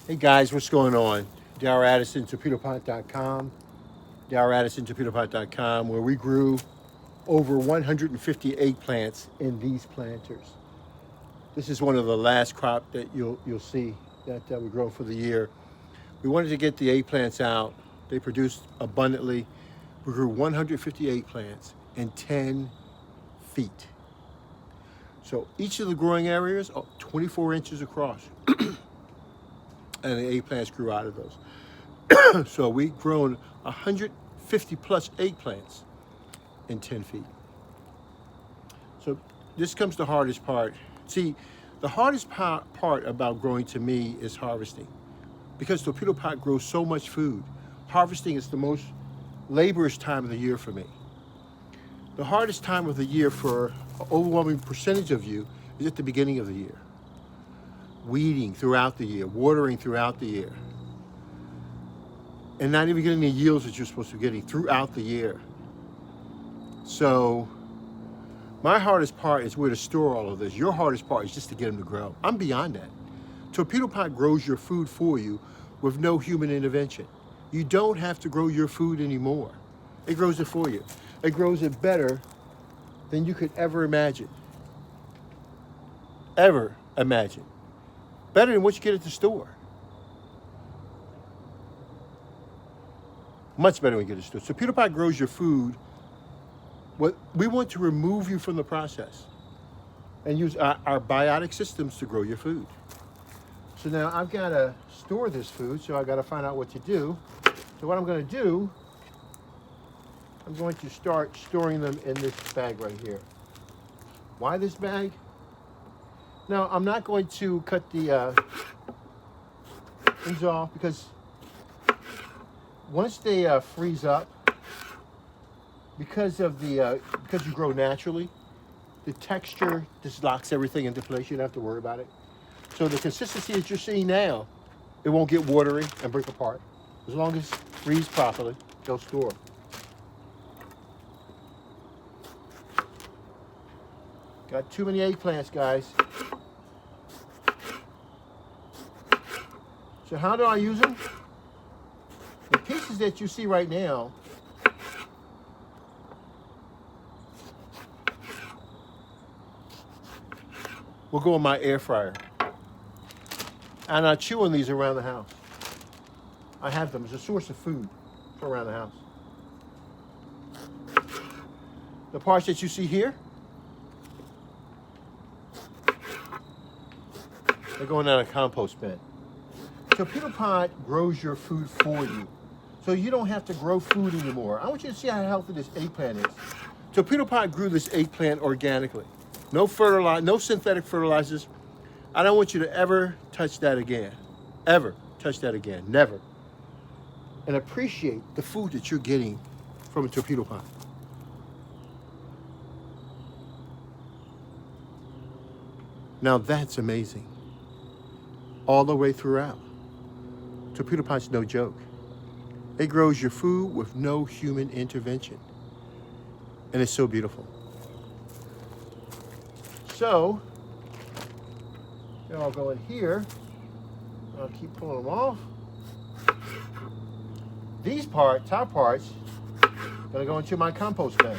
Hey guys, what's going on? Darryl Addison, Torpedopot.com. Darryl Addison, Torpedopot.com, where we grew over 150 eggplants in these planters. This is one of the last crop that you'll see that we grow for the year. We wanted to get the eggplants out. They produced abundantly. We grew 150 eggplants in 10 feet. So each of the growing areas are 24 inches across. And the eggplants grew out of those. So we've grown 150 plus eggplants in 10 feet. So this comes the hardest part. See, the hardest part about growing to me is harvesting. Because Torpedopot grows so much food, harvesting is the most laborious time of the year for me. The hardest time of the year for an overwhelming percentage of you is at the beginning of the year. Weeding throughout the year, watering throughout the year, and not even getting the yields that you're supposed to be getting throughout the year. So my hardest part is where to store all of this. Your hardest part is just to get them to grow. I'm beyond that. Torpedopot grows your food for you with no human intervention. You don't have to grow your food anymore. It grows it for you. It grows it better than you could ever imagine. Ever imagine. Better than what you get at the store. Much better when you get at the store. So Torpedopot grows your food. What we want to remove you from the process and use our biotic systems to grow your food. So now I've got to store this food, so I've got to find out what to do. So what I'm going to do, I'm going to start storing them in this bag right here. Why this bag? Now, I'm not going to cut the ends off because once they freeze up, because you grow naturally, the texture just locks everything into place. You don't have to worry about it. So the consistency that you're seeing now, it won't get watery and break apart. As long as freeze properly, they'll store. Got too many eggplants, guys. So how do I use them? The pieces that you see right now will go in my air fryer. And I chew on these around the house. I have them as a source of food for around the house. The parts that you see here, they're going down a compost bin. Torpedopot grows your food for you. So you don't have to grow food anymore. I want you to see how healthy this eggplant is. Torpedopot grew this eggplant organically. No fertilizer, no synthetic fertilizers. I don't want you to ever touch that again. Ever touch that again. Never. And appreciate the food that you're getting from a Torpedopot. Now that's amazing. All the way throughout. Torpedopot's no joke. It grows your food with no human intervention. And it's so beautiful. So, they'll all go in here. I'll keep pulling them off. These top parts, gonna go into my compost bin.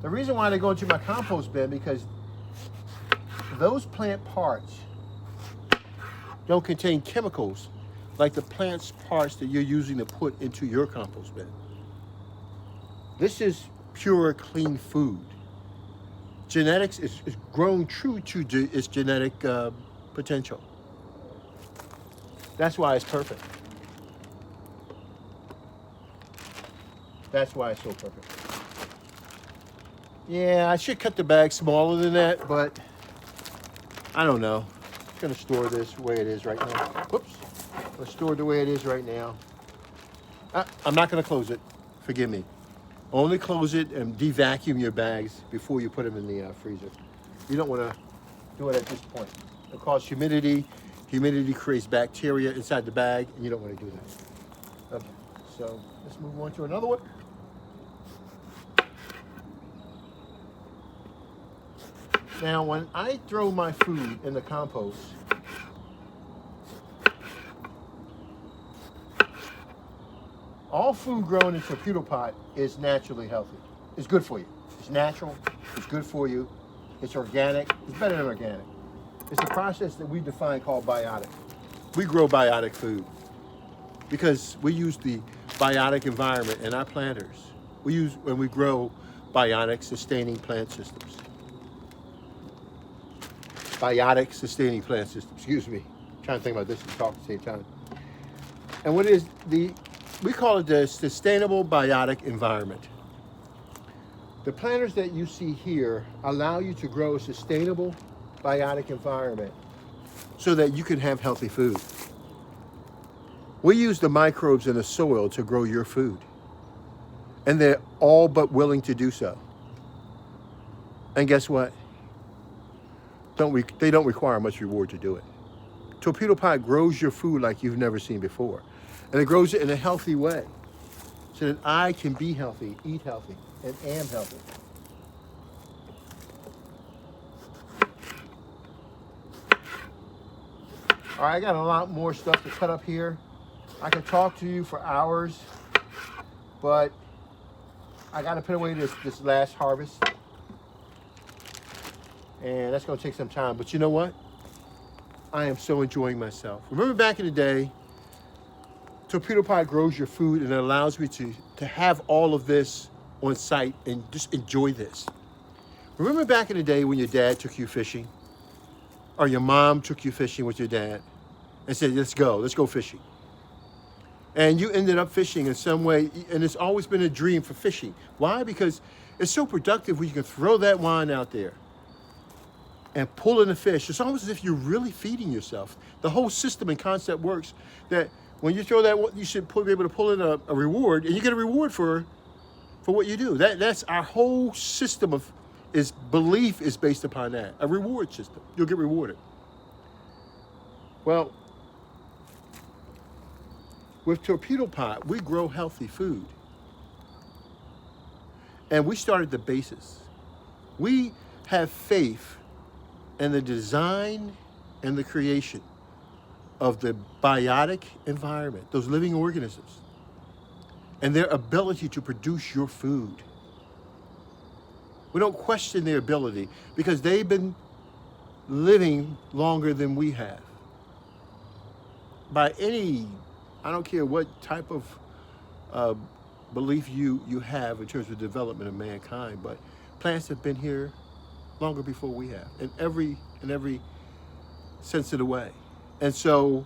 The reason why they go into my compost bin because those plant parts don't contain chemicals like the plant's parts that you're using to put into your compost bin. This is pure, clean food. Genetics is grown true to its genetic potential. That's why it's perfect. That's why it's so perfect. Yeah, I should cut the bag smaller than that, but I don't know. I'm gonna store this the way it is right now. Whoops. I'm gonna store it the way it is right now. I'm not gonna close it. Forgive me. Only close it and de-vacuum your bags before you put them in the freezer. You don't want to do it at this point. It'll cause humidity. Humidity creates bacteria inside the bag, and you don't want to do that. Okay, so let's move on to another one. Now, when I throw my food in the compost, All food grown in Torpedopot is naturally healthy. It's good for you. It's natural. It's good for you. It's organic. It's better than organic. It's a process that we define called biotic. We grow biotic food because we use the biotic environment in our planters. When we grow biotic sustaining plant systems. Biotic sustaining plant systems. Excuse me. I'm trying to think about this and talk at the same time. And what is we call it the sustainable biotic environment. The planters that you see here allow you to grow a sustainable biotic environment so that you can have healthy food. We use the microbes in the soil to grow your food. And they're all but willing to do so. And guess what? They don't require much reward to do it. Torpedopot grows your food like you've never seen before. And it grows it in a healthy way so that I can be healthy, eat healthy, and am healthy. All right, I got a lot more stuff to cut up here. I could talk to you for hours, but I got to put away this last harvest. And that's going to take some time. But you know what? I am so enjoying myself. Remember back in the day, Torpedopot grows your food and it allows me to have all of this on site and just enjoy this. Remember back in the day when your dad took you fishing? Or your mom took you fishing with your dad and said, let's go fishing. And you ended up fishing in some way, and it's always been a dream for fishing. Why? Because it's so productive when you can throw that line out there and pull in a fish. It's almost as if you're really feeding yourself. The whole system and concept works that when you throw that, you should be able to pull in a reward, and you get a reward for what you do. That's our whole system belief is based upon that, a reward system. You'll get rewarded. Well, with Torpedopot, we grow healthy food. And we started the basis. We have faith in the design and the creation of the biotic environment, those living organisms, and their ability to produce your food. We don't question their ability because they've been living longer than we have. By any, I don't care what type of belief you have in terms of development of mankind, but plants have been here longer before we have, in every sense of the way. And so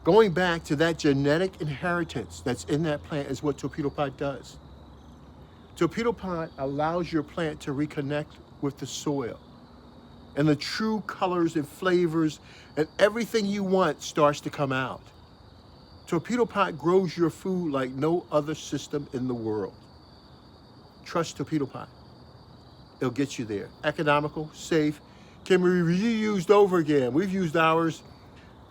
going back to that genetic inheritance that's in that plant is what Torpedopot does. Torpedopot allows your plant to reconnect with the soil, and the true colors and flavors and everything you want starts to come out. Torpedopot grows your food like no other system in the world. Trust Torpedopot. It'll get you there. Economical, safe, can be reused over again. We've used ours.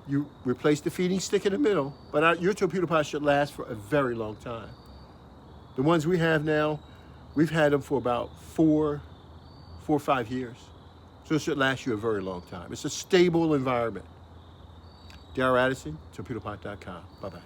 You replace the feeding stick in the middle, but your Torpedopot should last for a very long time. The ones we have now, we've had them for about 4 or 5 years. So it should last you a very long time. It's a stable environment. Darryl Addison, Torpedopot.com. Bye-bye.